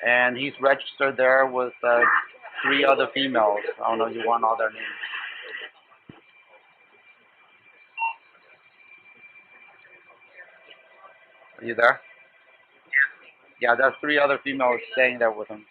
And he's registered there with 3 other females. I don't know if you want all their names. Are you there? Yeah, there's 3 other females staying there with him.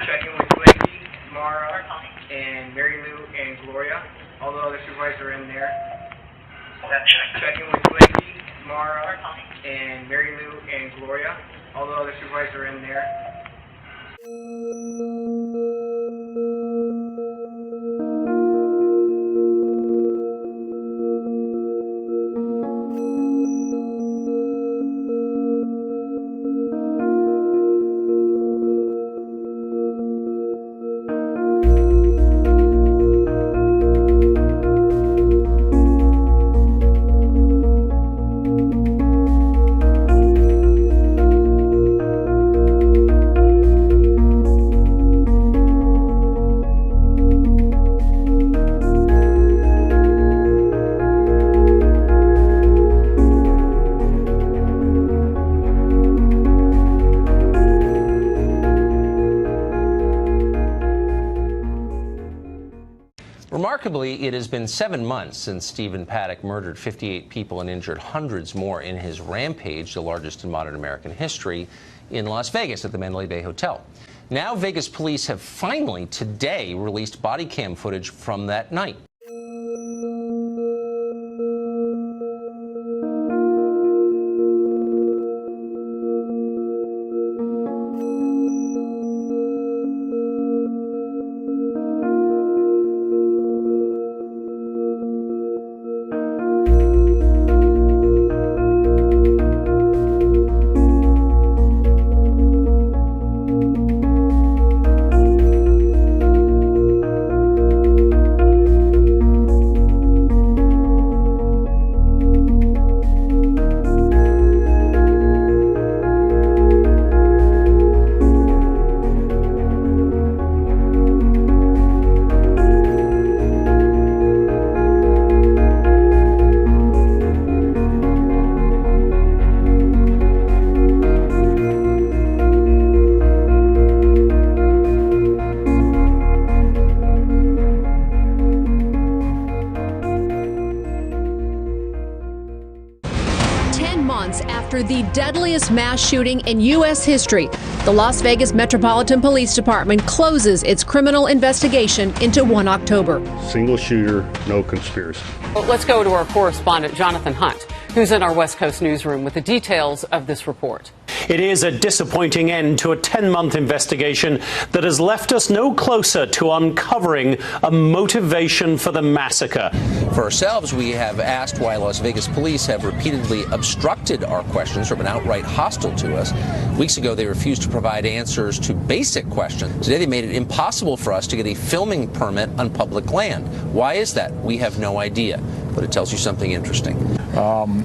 Checking with Wendy, Mara, and Marilou and Gloria. All the other supervisors are in there. Checking with Wendy, Mara, and Marilou and Gloria. All the other supervisors are in there. Remarkably, it has been 7 months since Stephen Paddock murdered 58 people and injured hundreds more in his rampage, the largest in modern American history, in Las Vegas at the Mandalay Bay Hotel. Now Vegas police have finally today released body cam footage from that night. After the deadliest mass shooting in U.S. history, the Las Vegas Metropolitan Police Department closes its criminal investigation into 1 October. Single shooter, no conspiracy. Well, let's go to our correspondent, Jonathan Hunt, who's in our West Coast newsroom with the details of this report. It is a disappointing end to a 10-month investigation that has left us no closer to uncovering a motivation for the massacre. For ourselves, we have asked why Las Vegas police have repeatedly obstructed our questions or been outright hostile to us. Weeks ago, they refused to provide answers to basic questions. Today, they made it impossible for us to get a filming permit on public land. Why is that? We have no idea, but it tells you something interesting.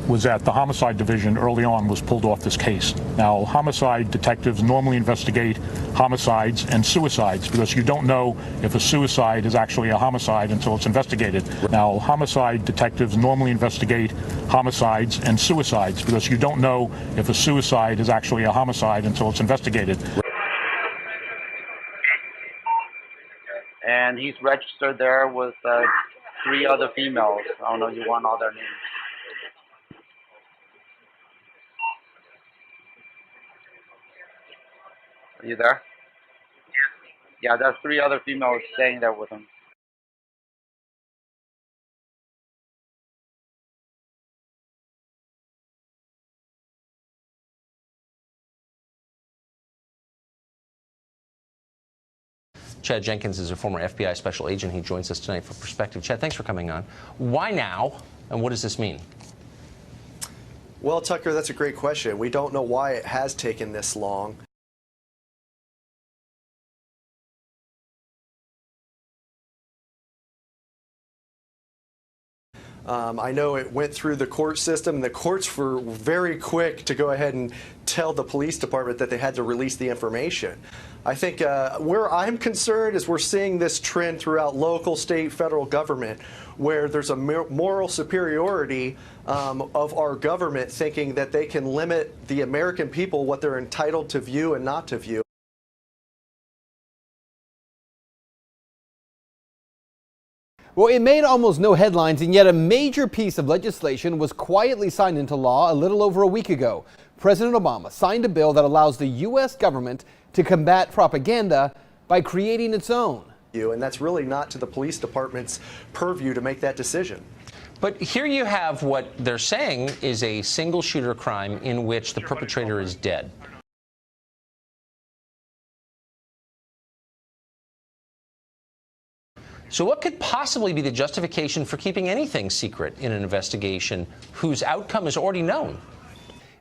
Was that the homicide division early on was pulled off this case. Now, homicide detectives normally investigate homicides and suicides because you don't know if a suicide is actually a homicide until it's investigated. Now, homicide detectives normally investigate homicides and suicides because you don't know if a suicide is actually a homicide until it's investigated. and he's registered there with 3 other females. I don't know if you want all their names. Are you there? Yeah, there's 3 other females staying there with him. Chad Jenkins is a former FBI special agent. He joins us tonight for Perspective. Chad, thanks for coming on. Why now, and what does this mean? Well, Tucker, that's a great question. We don't know why it has taken this long. I know it went through the court system, and the courts were very quick to go ahead and tell the police department that they had to release the information. I think where I'm concerned is we're seeing this trend throughout local, state, federal government, where there's a moral superiority of our government thinking that they can limit the American people what they're entitled to view and not to view. Well, it made almost no headlines, and yet a major piece of legislation was quietly signed into law a little over a week ago. President Obama signed a bill that allows the U.S. government to combat propaganda by creating its own. And that's really not to the police department's purview to make that decision. But here you have what they're saying is a single shooter crime in which the perpetrator is dead. So what could possibly be the justification for keeping anything secret in an investigation whose outcome is already known?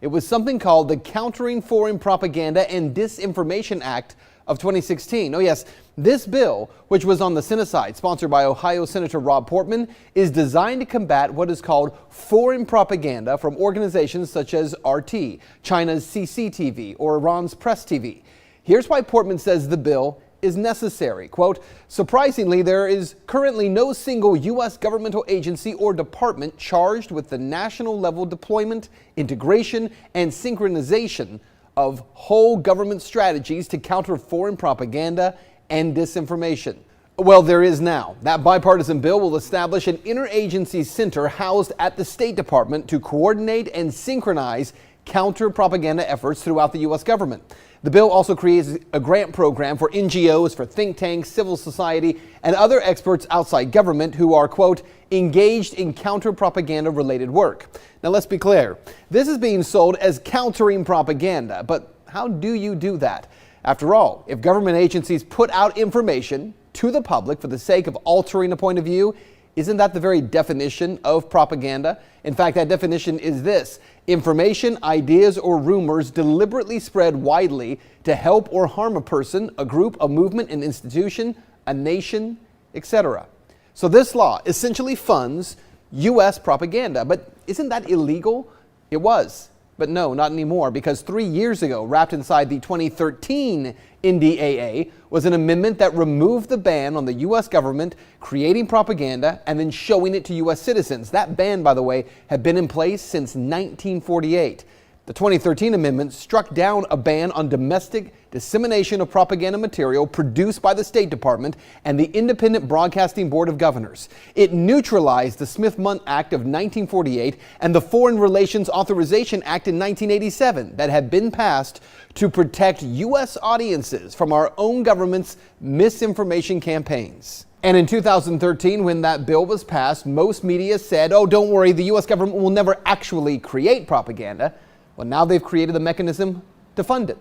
It was something called the Countering Foreign Propaganda and Disinformation Act of 2016. Oh yes, this bill, which was on the Senate side, sponsored by Ohio Senator Rob Portman, is designed to combat what is called foreign propaganda from organizations such as RT, China's CCTV, or Iran's Press TV. Here's why Portman says the bill is necessary. Quote, surprisingly, there is currently no single U.S. governmental agency or department charged with the national level deployment, integration, and synchronization of whole government strategies to counter foreign propaganda and disinformation. Well, there is now. That bipartisan bill will establish an interagency center housed at the State Department to coordinate and synchronize counter-propaganda efforts throughout the U.S. government. The bill also creates a grant program for NGOs, for think tanks, civil society, and other experts outside government who are, quote, engaged in counter-propaganda related work. Now, let's be clear. This is being sold as countering propaganda, but how do you do that? After all, if government agencies put out information to the public for the sake of altering a point of view, isn't that the very definition of propaganda? In fact, that definition is this: information, ideas, or rumors deliberately spread widely to help or harm a person, a group, a movement, an institution, a nation, etc. So this law essentially funds U.S. propaganda. But isn't that illegal? It was. But no, not anymore, because 3 years ago, wrapped inside the 2013 NDAA, was an amendment that removed the ban on the U.S. government creating propaganda and then showing it to U.S. citizens. That ban, by the way, had been in place since 1948. The 2013 amendment struck down a ban on domestic dissemination of propaganda material produced by the State Department and the Independent Broadcasting Board of Governors. It neutralized the Smith-Mundt Act of 1948 and the Foreign Relations Authorization Act in 1987 that had been passed to protect U.S. audiences from our own government's misinformation campaigns. And in 2013, when that bill was passed, most media said, oh, don't worry, the U.S. government will never actually create propaganda. Well, now they've created the mechanism to fund it.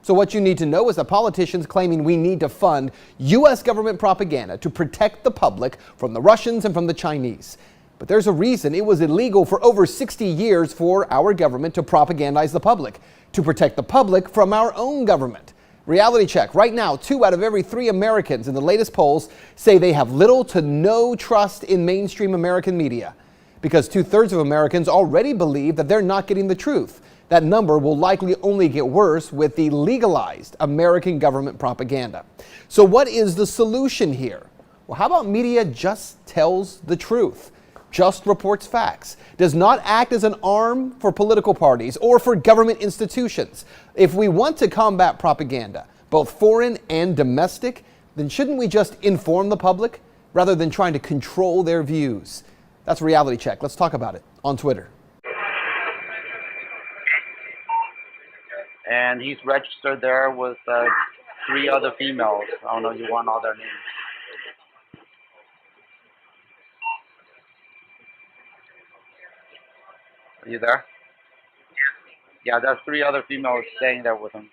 So what you need to know is that politicians claiming we need to fund U.S. government propaganda to protect the public from the Russians and from the Chinese. But there's a reason it was illegal for over 60 years for our government to propagandize the public, to protect the public from our own government. Reality check. Right now, 2 out of every 3 Americans in the latest polls say they have little to no trust in mainstream American media, because 2/3 of Americans already believe that they're not getting the truth. That number will likely only get worse with the legalized American government propaganda. So what is the solution here? Well, how about media just tells the truth, just reports facts, does not act as an arm for political parties or for government institutions? If we want to combat propaganda, both foreign and domestic, then shouldn't we just inform the public rather than trying to control their views? That's Reality Check. Let's talk about it on Twitter. And he's registered there with 3 other females. I don't know, you want all their names. Are you there? Yeah, there's 3 other females staying there with him.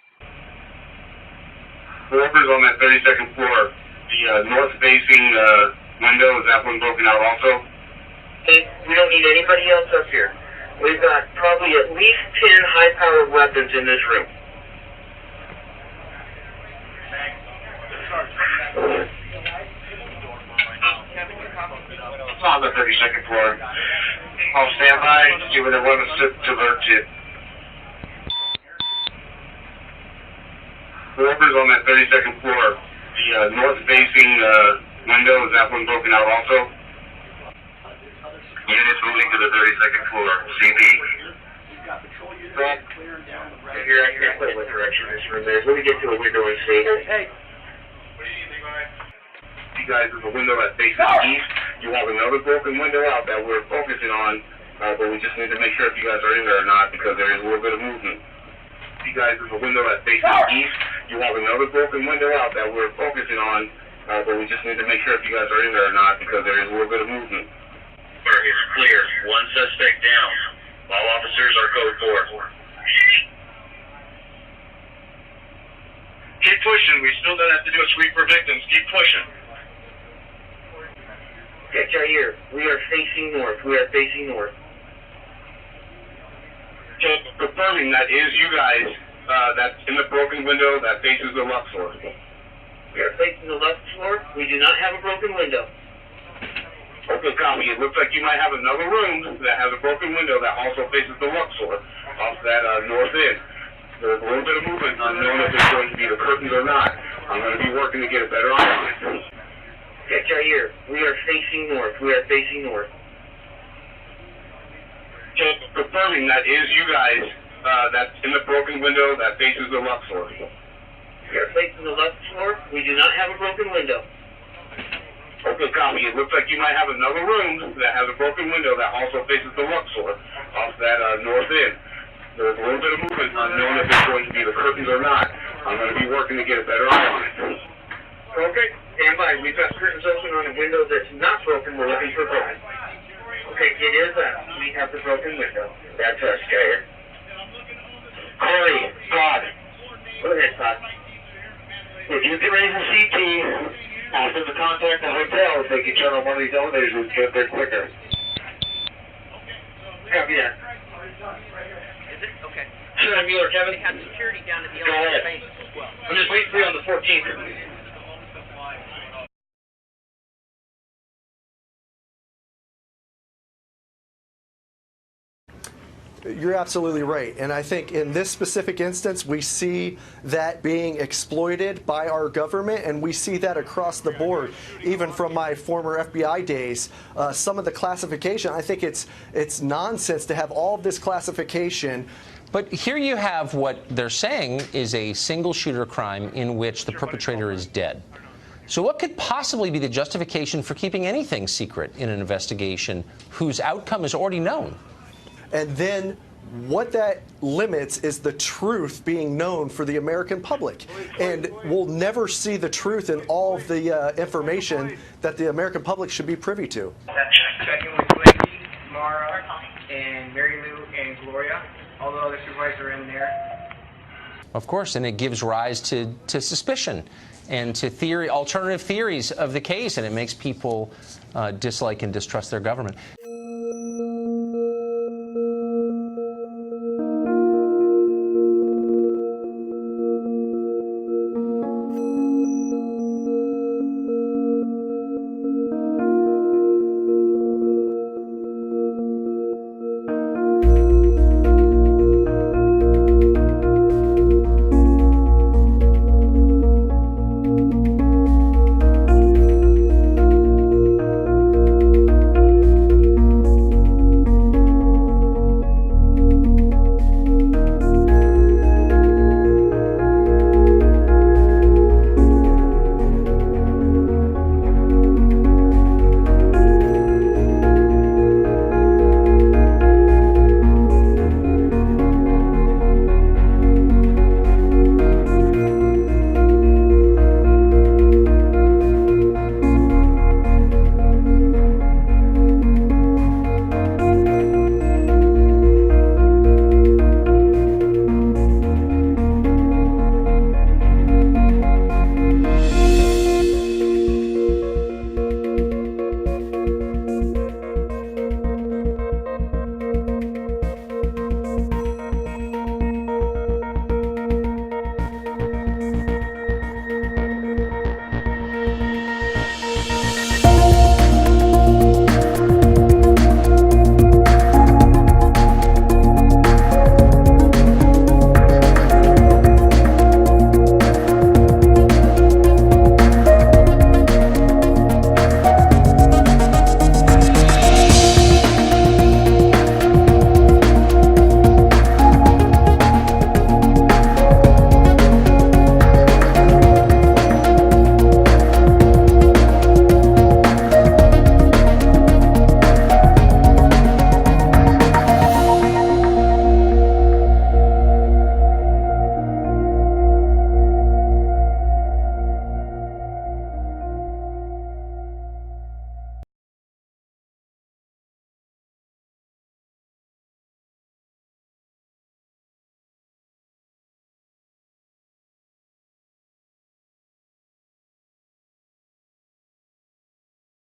Hoover's on that 32nd floor. The north-facing window, is that one broken out also? Hey, we don't need anybody else up here. We've got probably at least 10 high-powered weapons in this room. It's on the 32nd floor. I'll stand by, see where the weapons to alert you. Hoover's on that 32nd floor. The north-facing window, is that one broken out also? Units moving to the 32nd floor. CP. Here, I can't put what direction this room is. Let me get to a window and see. Hey. You guys, there's a window that faces east. You have another broken window out that we're focusing on, but we just need to make sure if you guys are in there or not because there is a little bit of movement. You guys, there's a window that faces east. You have another broken window out that we're focusing on, but we just need to make sure if you guys are in there or not because there is a little bit of movement. It's clear. 1 suspect down. All officers are code 4. Keep pushing. We still don't have to do a sweep for victims. Keep pushing. Okay, Jair, we are facing north. We are facing north. Just confirming that is you guys that's in the broken window that faces the left floor. We are facing the left floor. We do not have a broken window. Okay, copy. It looks like you might have another room that has a broken window that also faces the left floor off that north end. There's a little bit of movement unknown if it's going to be the curtains or not. I'm going to be working to get a better eye on it. Okay, Jair, we are facing north. We are facing north. Just confirming that is you guys that's in the broken window that faces the left floor. We are facing the left floor. We do not have a broken window. Okay, copy. It looks like you might have another room that has a broken window that also faces the left floor off that north end. There's a little bit of movement unknown if it's going to be the curtains or not. I'm going to be working to get a better eye on it. Okay, stand by. We've got curtains open on a window that's not broken. We're looking for broken. Okay, it is us. We have the broken window. That's us, Jair. Corey, Todd. Go ahead, Todd. If you can raise a CT, ask them to contact the hotel if they can turn on one of these elevators and get there quicker. Copy that. Is it? Okay. Senator Mueller, Kevin? They have security down at the Go elevator ahead. base as well. I'm just waiting for you on the 14th. You're absolutely right. And I think in this specific instance, we see that being exploited by our government, and we see that across the board. Even from my former FBI days, some of the classification, I think it's nonsense to have all of this classification. But here you have what they're saying is a single shooter crime in which the perpetrator is dead. So what could possibly be the justification for keeping anything secret in an investigation whose outcome is already known? And then what that limits is the truth being known for the American public. And we'll never see the truth in all of the information that the American public should be privy to. Checking with Blakey, Mara, and Marilou and Gloria. All the other supervisors are in there. Of course, and it gives rise to suspicion and to alternative theories of the case, and it makes people dislike and distrust their government.